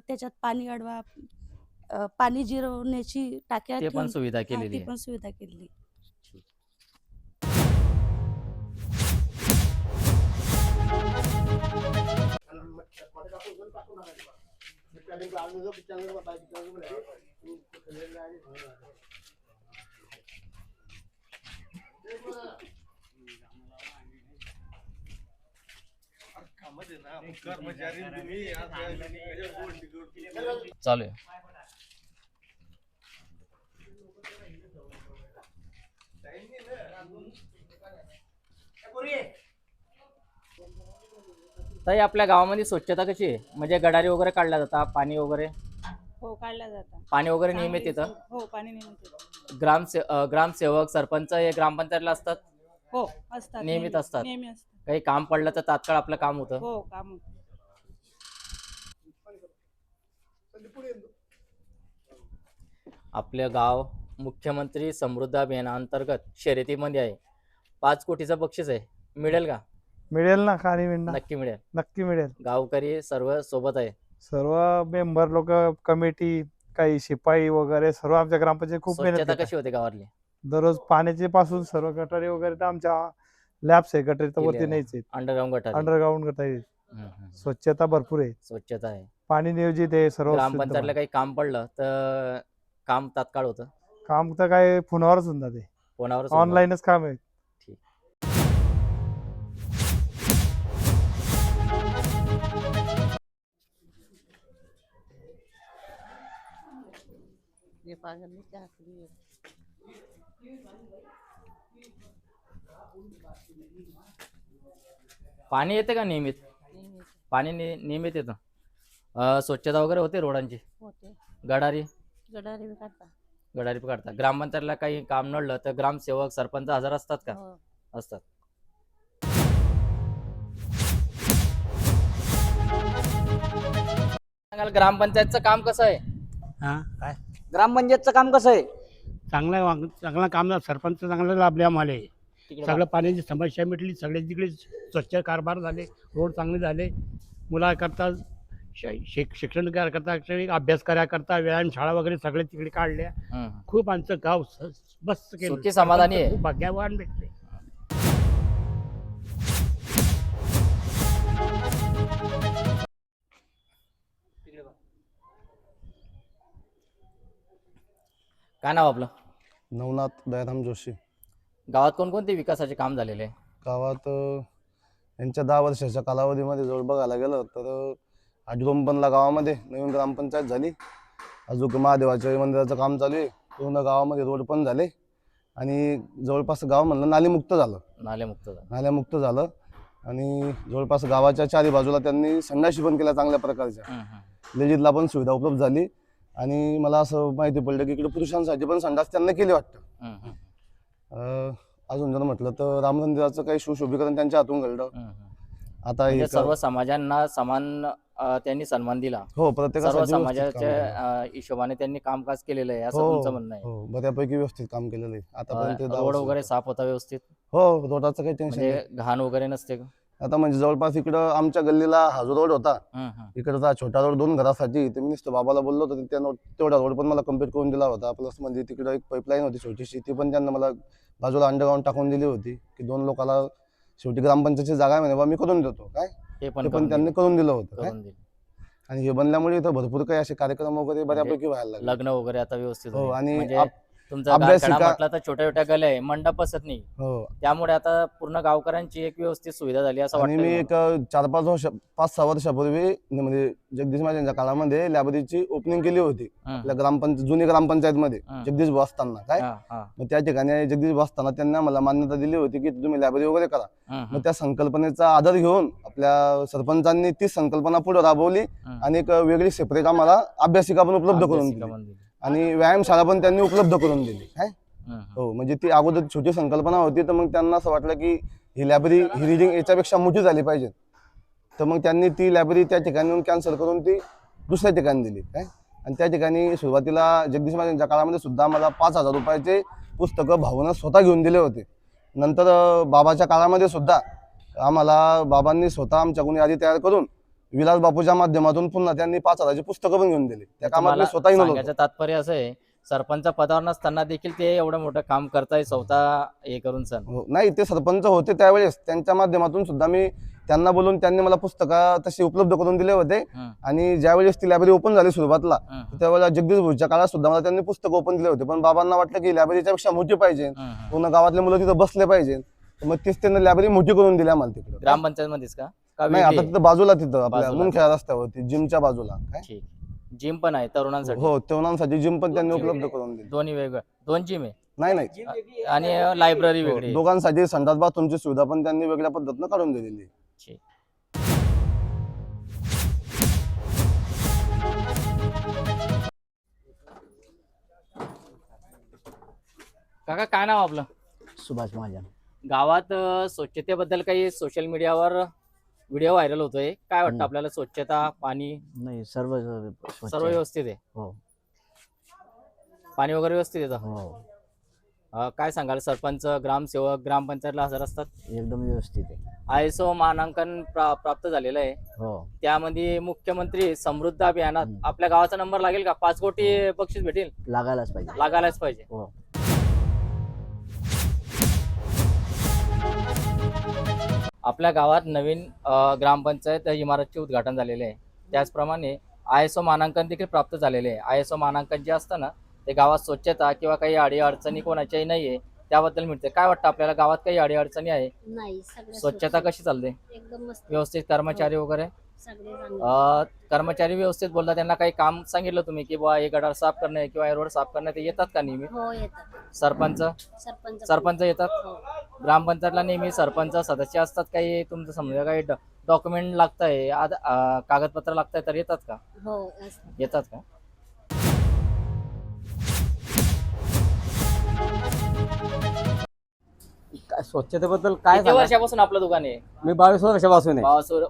त्याच्यात पाणी अडवा, पाणी जिरवण्याची टाक्या
ते पण
ठेवून-
सुविधा
हा,
केलेली
ती
आहे?
पण सुविधा केलेली.
चालू आहे. ताई, आपल्या गावामध्ये स्वच्छता कशी आहे? म्हणजे गटारी वगैरे काढल्या जातात, पाणी वगैरे
हो काढल्या जातात.
पाणी वगैरे नियमित येतं?
हो पाणी नियमित येतं.
ग्रामसेवक सरपंच हे ग्रामपंचायतला असतात,
हो असतात.
नियमित असतात.
नेहमी असतात.
काही काम पडलं तर तात्काळ आपलं काम होतं.
हो काम होतं.
आपलं गाव मुख्यमंत्री समृद्ध अभियानाअंतर्गत शर्यतीमध्ये आहे. 5 कोटीचं बक्षीस आहे, मिळेल का?
मिळेल ना, का नाही मिळणार?
नक्की मिळेल.
नक्की मिळेल.
गावकरी सर्व सोबत आहे.
सर्व मेंबर लोक, कमिटी, काही शिपाई वगैरे सर्व आमच्या ग्रामपंचायत खूप मेहनत
स्वच्छता
करतात.
कशी होते गावातली?
दररोज पाण्याचे पासून सर्व गटारी वगैरे तर आमच्या लॅब्स आहे, गटारी तर वरती नाहीच आहेत.
अंडरग्राऊंड गटार
अंडरग्राऊंड गटारी स्वच्छता भरपूर आहे,
स्वच्छता आहे.
पाणी नियोजित आहे सर्व.
ग्रामपंचायतला काही काम पडलं तर काम तात्काळ होतं.
काम तर काय फोनवरच होऊन जाते,
फोनावरच
ऑनलाईनच काम आहे.
पाणी येते का नियमित? पाणी नियमित येतं. स्वच्छता वगैरे होते रोडांची?
होते.
गटारी
गटारी काढतात.
गटारी काढतात. ग्रामपंचायतला काही काम नडलं तर ग्रामसेवक सरपंच हजर असतात का?
हो.
असतात. सांगाल ग्रामपंचायतचं काम कसं आहे?
काय
ग्रामपंचायतचं काम कसं आहे?
चांगला काम सरपंच चांगला लाभले आम्हाला.
तिकडे
सगळं पाण्याची समस्या मिटली, सगळे तिकडे स्वच्छ कारभार झाले, रोड चांगले झाले, मुलाकरता शिक्षण करता, अभ्यास करायकरता व्यायाम शाळा वगैरे सगळे तिकडे काढल्या. खूप आमचं गाव बस
सुखी समाधानी आहे.
खूप भाग्यवान भेटले.
काय नाव आपलं?
नवनाथ दयाराम जोशी.
गावात कोणकोणते विकासाचे काम झालेले आहे?
गावात यांच्या 10 वर्षाच्या कालावधीमध्ये जवळ बघायला गेलं तर आजरोंपणला गावामध्ये नवीन ग्रामपंचायत झाली. अजून महादेवाच्या मंदिराचं काम चालू आहे. पूर्ण गावामध्ये रोड पण झाले आणि जवळपास गाव म्हणलं नालीमुक्त झालं. नाल्यामुक्त झालं आणि जवळपास गावाच्या चारी बाजूला त्यांनी संडाशी पण केल्या चांगल्या प्रकारच्या. लेडीजला पण सुविधा उपलब्ध झाली आणि मला असं माहिती पडलं की इकडे पुरुषांसाठी पण संडास त्यांना केली वाटतं. अजून जर म्हटलं तर राम मंदिराचं काही सुशोभीकरण त्यांच्या हातून घडलं. आता
म्हणजे
एक
सर्व समाजांना समान त्यांनी सन्मान दिला.
हो,
सर्व
प्रत्येकासाठी
समाजाच्या हिशोबाने त्यांनी कामकाज केलेलं आहे असं तुमचं म्हणणं आहे?
हो, बऱ्यापैकी व्यवस्थित काम केलेलं आहे आतापर्यंत. 10
रोड
वर्ष.
वगैरे साफ होता व्यवस्थित?
हो, रोडाचं काही टेन्शन
म्हणजे
नाही.
घाण वगैरे नसते का?
आता म्हणजे जवळपास इकडं आमच्या गल्लीला हा जो रोड होता, इकडचा छोटा रोड 2 घरासाठी, ते मी नुसतं बाबाला बोललो होतो, तेवढा रोड पण मला कम्प्लीट करून दिला होता. प्लस म्हणजे तिकडं एक पाईपलाईन होती छोटीशी, ती पण त्यांना मला बाजूला अंडरग्राऊंड टाकून दिली होती की 2 लोकांना शेवटी ग्रामपंचायतची जागा आहे म्हणे बा मी करून देतो. काय
ते
ते पण त्यांनी करून दिलं होतं. काय
करून दिले.
आणि हे बनल्यामुळे इथं भरपूर काही असे कार्यक्रम वगैरे बऱ्यापैकी व्हायला लागले.
लग्न वगैरे आता व्यवस्थित
हो,
होईल.
आणि
म्हणजे तुमचा
अभ्यासिका-
गारखेडा म्हटलं तर छोट्या छोट्या गल्या आहे, मंडप बसत नाही.
हो,
त्यामुळे आता पूर्ण गावकऱ्यांची एक व्यवस्थित सुविधा झाली असं
आणि मी
वाटतं.
एक 5-6 वर्षापूर्वी म्हणजे जगदीश महाराजांच्या काळामध्ये लायब्ररीची ओपनिंग केली होती आपल्या जुनी ग्रामपंचायतमध्ये जगदीश भाऊ असताना. काय मग त्या ठिकाणी जगदीश भाऊ असताना त्यांना मला मान्यता दिली होती की तुम्ही लायब्ररी वगैरे करा. मग त्या संकल्पनेचा आदर घेऊन आपल्या सरपंचांनी ती संकल्पना पुढे राबवली आणि एक वेगळी सेपरेट आम्हाला अभ्यासिका पण उपलब्ध करून दिली आणि व्यायामशाळा पण त्यांनी उपलब्ध करून दिली. काय हो, म्हणजे ती अगोदर छोटी संकल्पना होती, तर मग त्यांना असं वाटलं की ही लायब्ररी ही रिडिंग याच्यापेक्षा मोठी झाली पाहिजे. तर मग त्यांनी ती लायब्ररी त्या ठिकाणी कॅन्सल करून ती दुसऱ्या ठिकाणी दिली. काय आणि त्या ठिकाणी सुरुवातीला जगदीश महाराजांच्या काळामध्ये सुद्धा आम्हाला 5,000 रुपयाचे पुस्तकं भाऊनं स्वतः घेऊन दिले होते. नंतर बाबाच्या काळामध्ये सुद्धा आम्हाला बाबांनी स्वतः आमच्याकडून यादी तयार करून विलास बापूच्या माध्यमातून पुन्हा त्यांनी 5,000ची पुस्तकं पण घेऊन दिली. त्या कामात मी स्वतः
सांगायचं तात्पर्य असं आहे, सरपंच पदावर नसताना देखील ते एवढं मोठं काम करताय स्वतः हे करून सण.
हो, नाही ते सरपंच होते त्यावेळेस त्यांच्या माध्यमातून सुद्धा मी त्यांना बोलून त्यांनी मला पुस्तकं तशी उपलब्ध करून दिले होते.
हं.
आणि ज्यावेळेस ती लायब्ररी ओपन झाली सुरुवातला
हं.
त्यावेळेला जगदीश भुजच्या काळात सुद्धा मला त्यांनी पुस्तक ओपन दिले होते. पण बाबांना वाटलं की लायब्ररीच्या पेक्षा मोठी पाहिजे,
हं, हं.
पूर्ण गावातले मुलं तिथं बसले पाहिजे. तर मग तीच त्यांनी लायब्ररी मोठी करून दिली आम्हाला तिकडे.
ग्रामपंचायत मध्येच का
नाही, आता तिथं बाजूला तिथं आपल्या
बाजूला.
मुनखेडा रस्त्यावरती जिमच्या बाजूला काय.
ठीक. जिम पण आहे तरुणांसाठी.
हो, तरुणांसाठी जिम पण त्यांनी उपलब्ध करून दिली.
दोन्ही वेगळं 2 जिम आहे
नाही
आणि लायब्ररी
हो,
वेगळी.
दोघांसाठी संडास बाथरूमची सुविधा पण त्यांनी वेगळ्या पद्धतीनं काढून दिलेली.
ठीक. काका काय नाव आपलं?
सुभाष महाजन.
गावात स्वच्छतेबद्दल काही सोशल मीडियावर व्हिडिओ व्हायरल होतोय. काय वाटतं आपल्याला? स्वच्छता, पाणी
नाही, सर्व
सर्व व्यवस्थित आहे?
हो
पाणी वगैरे व्यवस्थित येतं?
हो,
काय सांगाल? सरपंच, ग्रामसेवक ग्रामपंचायतला हजर असतात?
एकदम व्यवस्थित आहे.
ISO मानांकन प्राप्त झालेलं आहे.
हो,
त्यामध्ये मुख्यमंत्री समृद्ध अभियानात आपल्या गावाचा नंबर लागेल का? 5 कोटी बक्षीस भेटेल?
लागायलाच पाहिजे.
लागायलाच पाहिजे.
हो,
आपल्या गावात नवीन ग्रामपंचायत इमारतचे उद्घाटन झालेले आहे. त्याचप्रमाणे ISO मानांकन देखील प्राप्त झालेले आहे. ISO मानांकन जे असतं ना, ते गावात स्वच्छता किंवा काही अडीअडचणी कोणाच्याही नाही आहे त्याबद्दल मिळते. काय वाटतं आपल्याला? गावात काही अडीअडचणी आहे?
नाही,
स्वच्छता कशी चालते?
एकदम मस्त.
व्यवस्थित? कर्मचारी वगैरे
सगळे चांगले.
कर्मचारी व्यवस्थित बोलतात? त्यांना काही काम सांगितलं तुम्ही की बुवा हे गटार साफ करणे किंवा हे रोड साफ करणे, ते येतात का नेहमी?
हो, येतात.
सरपंच सरपंच येतात?
हो.
ग्रामपंचायतला नेहमी सरपंच सदस्य असतात? काही तुमचं समजा काही डॉक्युमेंट लागतंय, कागदपत्र लागतंय तर येतात का?
हो,
येतात का?
स्वच्छतेबद्दल काय
किती वर्षापासून आपलं दुकान आहे?
मी 22 वर्षापासून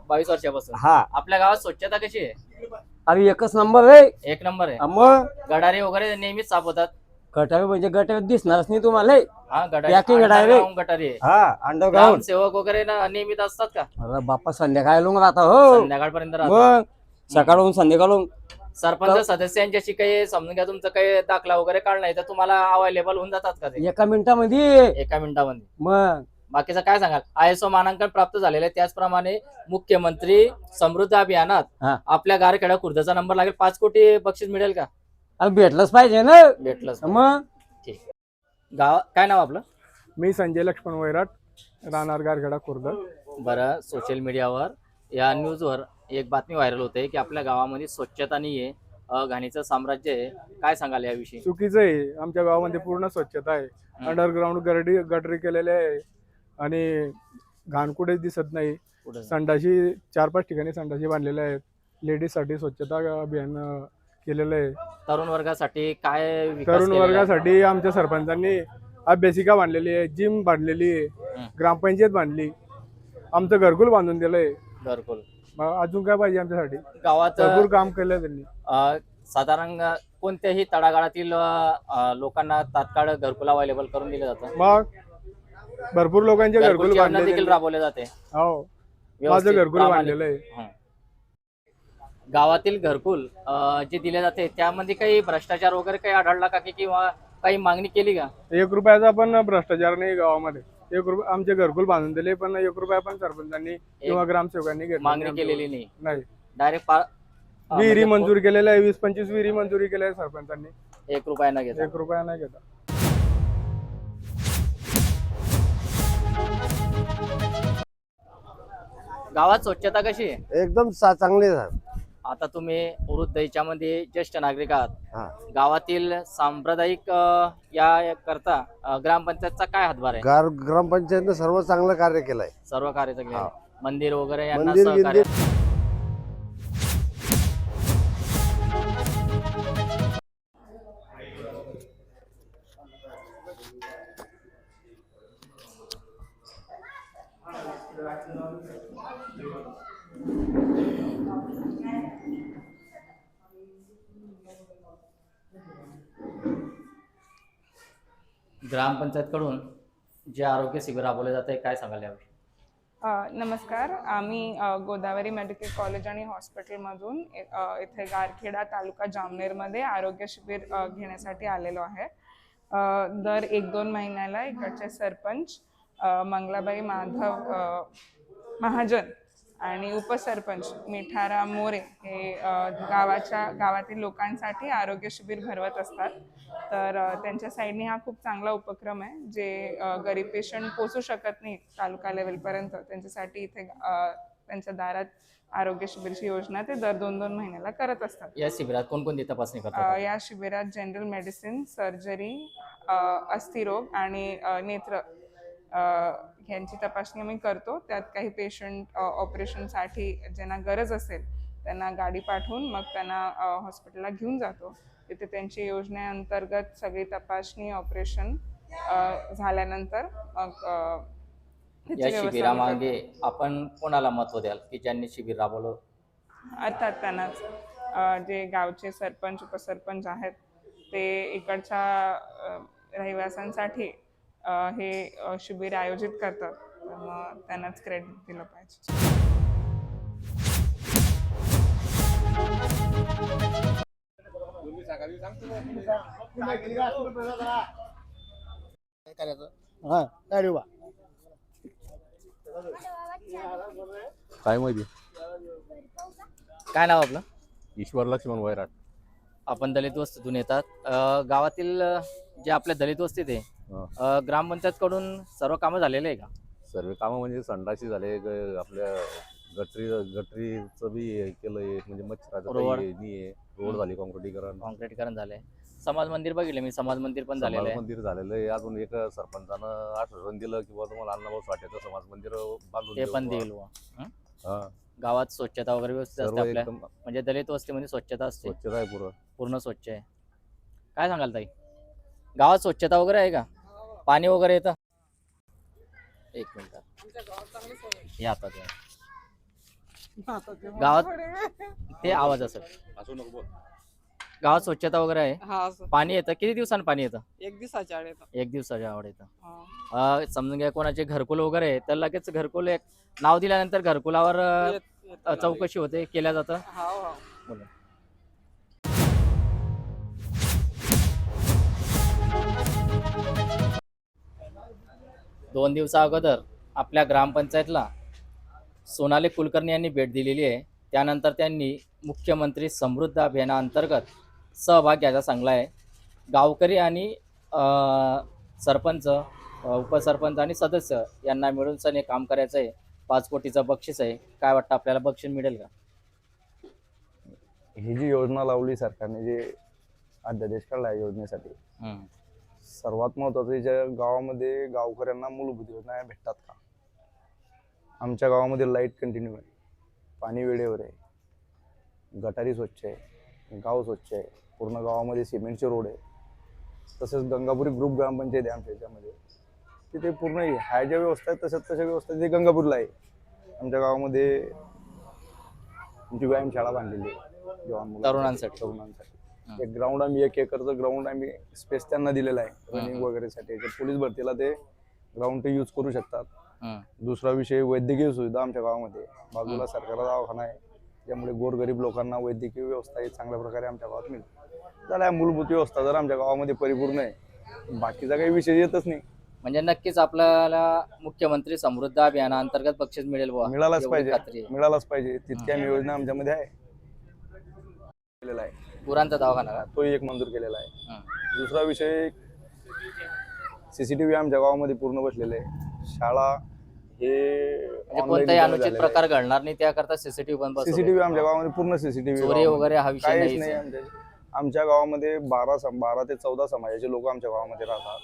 22 वर्षापासून.
हा.
आपल्या गावात स्वच्छता कशी आहे?
अरे एकच नंबर आहे.
1 नंबर आहे.
मग
गटारे वगैरे नेहमीच साफ होतात?
गटारी म्हणजे गटारी दिसणारच नाही तुम्हाला.
हा,
Packing गटारे.
गटारी आहे.
हा, अंडरग्राऊंड.
सेवक वगैरे नियमित असतात का?
अरे बाप्पा, संध्याकाळी लुंग राहता. हो,
संध्याकाळपर्यंत राहतात?
मग सकाळून संध्याकाळून.
सरपंच सदस्यांच्याशी काही समजून घ्या, तुमचं काही दाखला वगैरे काढलाय तर तुम्हाला अवेलेबल होऊन जातात का ते?
एका मिनिटामध्ये.
1 मिनिटामध्ये.
मग
बाकीचं काय सांगाल? ISO मानांकन प्राप्त झालेलं आहे. त्याचप्रमाणे मुख्यमंत्री समृद्ध अभियानात
हा.
आपल्या गारखेडा खुर्दचा नंबर लागेल. 5 कोटी बक्षीस मिळेल का?
अरे भेटलंच पाहिजे ना.
भेटलंच.
मग
ठीक. गाव काय नाव आपलं?
मी संजय लक्ष्मण वैराट, राहणार गारखेडा खुर्द.
बरं, सोशल मीडियावर या न्यूजवर एक बातमी व्हायरल होते की आपल्या गावामध्ये स्वच्छता नाही आहे, घाणीचं साम्राज्य आहे. काय सांगाल याविषयी?
चुकीचं आहे. आमच्या गावामध्ये पूर्ण स्वच्छता आहे. अंडरग्राऊंड गटरी केलेले आहे आणि घाण कुठेच दिसत नाही.
पुढे
संडाशी 4-5 ठिकाणी संडाशी बांधलेल्या आहेत. लेडीजसाठी स्वच्छता अभियान केलेलं आहे.
तरुण वर्गासाठी काय विकास
तरुण
केलेला आहे?
वर्गासाठी आमच्या सरपंचांनी अभ्यासिका बांधलेली आहे, जिम बांधलेली आहे, ग्रामपंचायत बांधली, आमचं घरकुल बांधून दिलंय.
घरकुल.
मग अजून काय पाहिजे आमच्यासाठी?
गावात
भरपूर काम केलं त्यांनी.
साधारण कोणत्याही तळागाळातील लोकांना तात्काळ घरकुल अवेलेबल करून दिलं जातं?
मग भरपूर लोकांचे घरकुल
घरकुलची योजना
बांधले
देखील राबवले जाते?
हो, माझं
व्यवस्थित,
घरकुल
प्रामाणिक.
बांधलेलं आहे.
हं. गावातील घरकुल जे दिले जाते त्यामध्ये काही भ्रष्टाचार वगैरे काही आढळला का की किंवा काही मागणी केली का?
1 रुपयाचा पण भ्रष्टाचार नाही गावामध्ये. 1 रुपया आमचे घरकुल बांधून दिले, पण 1 रुपया पण सरपंचांनी किंवा ग्रामसेवकांनी घेतला
मागणी केलेली
नाही.
डायरेक्ट
विहिरी मंजूर केलेल्या आहे. 20-25 विहिरी मंजुरी केल्या आहे सरपंचांनी.
1 रुपया न घेता.
1 रुपया नाही घेता.
गावात स्वच्छता कशी आहे?
एकदम चांगले झाले.
आता तुम्ही वृद्ध याच्यामध्ये ज्येष्ठ नागरिक आहात.
हा.
गावातील सांप्रदायिक या करता ग्रामपंचायतचा काय हातभार आहे?
ग्रामपंचायतनं सर्व चांगलं कार्य केलंय.
सर्व कार्य चांगले आहे. मंदिर वगैरे यांना
मंदिर
सहकार्य. ग्रामपंचायतकडून जे आरोग्य शिबिर राबवले जाते काय सांगाल याविषयी?
नमस्कार. आम्ही गोदावरी मेडिकल कॉलेज आणि हॉस्पिटलमधून इथे गारखेडा तालुका जामनेरमध्ये आरोग्य शिबिर घेण्यासाठी आलेलो आहे. दर 1-2 महिन्याला इकडचे सरपंच मंगलाबाई माधव महाजन आणि उपसरपंच मिठाराम मोरे हे गावातील लोकांसाठी आरोग्य शिबिर भरवत असतात. तर त्यांच्या साईडने हा खूप चांगला उपक्रम आहे. जे गरीब पेशंट पोचू शकत नाही तालुका लेवलपर्यंत, त्यांच्यासाठी इथे त्यांच्या दारात आरोग्य शिबिरची योजना ते दर 2-2 महिन्याला करत असतात.
या शिबिरात कोणकोणती तपासणी करतात?
या शिबिरात जनरल मेडिसिन, सर्जरी, अस्थिरोग आणि नेत्र ह्यांची तपासणी आम्ही करतो. त्यात काही पेशंट ऑपरेशनसाठी ज्यांना गरज असेल त्यांना गाडी पाठवून मग त्यांना हॉस्पिटलला घेऊन जातो. तिथे त्यांची योजनेअंतर्गत सगळी तपासणी, ऑपरेशन झाल्यानंतर मग
या शिबिरामागे आपण कोणाला महत्व द्याल की ज्यांनी शिबिर राबवलं?
अर्थात त्यांनाच. जे गावचे सरपंच, उपसरपंच आहेत ते इकडच्या रहिवाशांसाठी हे शिबिर आयोजित करतात. तर मग त्यांनाच क्रेडिट दिलं पाहिजे.
काय माहिती?
काय नाव आपलं?
ईश्वर लक्ष्मण वैराट.
आपण दलित वस्तीतून येतात. गावातील जे आपल्या दलित वस्तीत आहे, ग्रामपंचायतकडून सर्व कामं झालेले आहे का?
सर्व कामं म्हणजे संडासी झाले, आपल्या गटरीचं बी हे केलंय, म्हणजे मच्छराचं
रोड.
काही नाहीये. रोड झाली,
कॉन्क्रीटीकरण झालंय. समाज मंदिर बघितलं मी, समाज मंदिर पण झालेलं आहे.
मंदिर झालेलं आहे. अजून एक सरपंचानं आश्वासन दिलं की बाबा तुम्हाला अण्णाभाऊ साठेचं समाज मंदिर बांधून
ते
देऊ
पण
बुवा.
देईल बुवा. हं?
हा,
गावात स्वच्छता वगैरे व्यवस्थित
सर्व
असते आपल्या,
एकदम
म्हणजे दलित वस्तीमध्ये स्वच्छता असते,
स्वच्छता आहे पुरं.
पूर्ण स्वच्छ आहे. काय सांगाल ताई, गावात स्वच्छता वगैरे आहे का? पाणी वगैरे येतं? एक मिनिट या आता गावात ते आवाज असेल.
असं नको बोल.
गावात स्वच्छता वगैरे आहे,
हा,
पाणी येतं? किती दिवसांनी पाणी येतं?
1 दिवसाच्या आड येतं.
1 दिवसाच्या आड येतं. समजून घ्या कोणाचे घरकुल वगैरे आहे तर लगेच घरकुल एक नाव दिल्यानंतर घरकुलावर चौकशी होते, केल्या जातं. बोला. दोन दिवसा अगोदर आपल्या ग्रामपंचायतला सोनाली कुलकर्णी यांनी भेट दिलेली आहे. त्यानंतर त्यांनी मुख्यमंत्री समृद्ध अभियानाअंतर्गत सहभाग घ्यायचा सांगला आहे. गावकरी आणि सरपंच, उपसरपंच आणि सदस्य यांना मिळून सने काम करायचं आहे. 5 कोटीचं बक्षीस आहे. काय वाटतं आपल्याला, बक्षीस मिळेल का?
ही जी योजना लावली सरकारने, जे अध्यादेश काढला आहे योजनेसाठी, सर्वात महत्त्वाचं ज्या गावामध्ये गावकऱ्यांना मूलभूत योजना भेटतात का? आमच्या गावामध्ये लाईट कंटिन्यू आहे, पाणी वेळेवर आहे, गटारी स्वच्छ आहे, गाव स्वच्छ आहे, पूर्ण गावामध्ये सिमेंटचे रोड आहे. तसेच गंगापुरी ग्रुप ग्रामपंचायत आहे आमच्या याच्यामध्ये, तिथे पूर्ण ह्या ज्या व्यवस्था आहेत तशा व्यवस्था तिथे गंगापूरला आहे. आमच्या गावामध्ये आमची व्यायामशाळा बांधलेली आहे
तरुणांसाठी.
एक ग्राउंड आम्ही 1 एकरचं ग्राउंड आम्ही स्पेस त्यांना दिलेला आहे रनिंग वगैरेसाठी. पोलीस भरतीला ते ग्राउंड ते यूज करू शकतात. दुसरा विषय, वैद्यकीय सुविधा आमच्या गावामध्ये बाजूला सरकारी दवाखाना आहे, त्यामुळे गोरगरीब लोकांना वैद्यकीय व्यवस्था ही चांगल्या प्रकारे आमच्या गावात मिळते. त्याला मूलभूत व्यवस्था जर आमच्या गावामध्ये परिपूर्ण आहे, बाकीचा काही विषय येतच नाही.
म्हणजे नक्कीच आपल्याला मुख्यमंत्री समृद्ध अभियानाअंतर्गत बक्षीस मिळेल बुवा.
मिळालाच
एवढी
पाहिजे,
खात्री आहे.
मिळालाच पाहिजे. तितक्या योजना आमच्यामध्ये आहे, केलेला आहे.
गुरांचा दवाखाना का?
तो एक मंजूर केलेला आहे. दुसरा विषय, CCTV आमच्या गावामध्ये पूर्ण बसलेले आहे. शाळा हे
म्हणजे कोणताही अनुचित प्रकार घडणार नाही त्याकरता CCTV पण बसवले.
CCTV आमच्या गावामध्ये पूर्ण CCTV
चोरी वगैरे हा विषय
काहीच
नाहीच
नाही.
आहे.
आमच्या गावामध्ये 12 ते 14 समाजाचे लोक आमच्या गावामध्ये राहतात,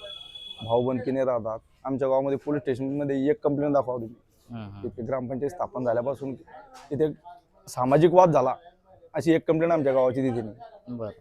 भाऊबंदकीने राहतात. आमच्या गावामध्ये पोलीस स्टेशनमध्ये एक कंप्लेंट दाखवा तुम्ही. तिथे ग्रामपंचायत स्थापन झाल्यापासून तिथे सामाजिक वाद झाला अशी एक कंप्लेंट आमच्या गावाची तिथे नाही.
बरं.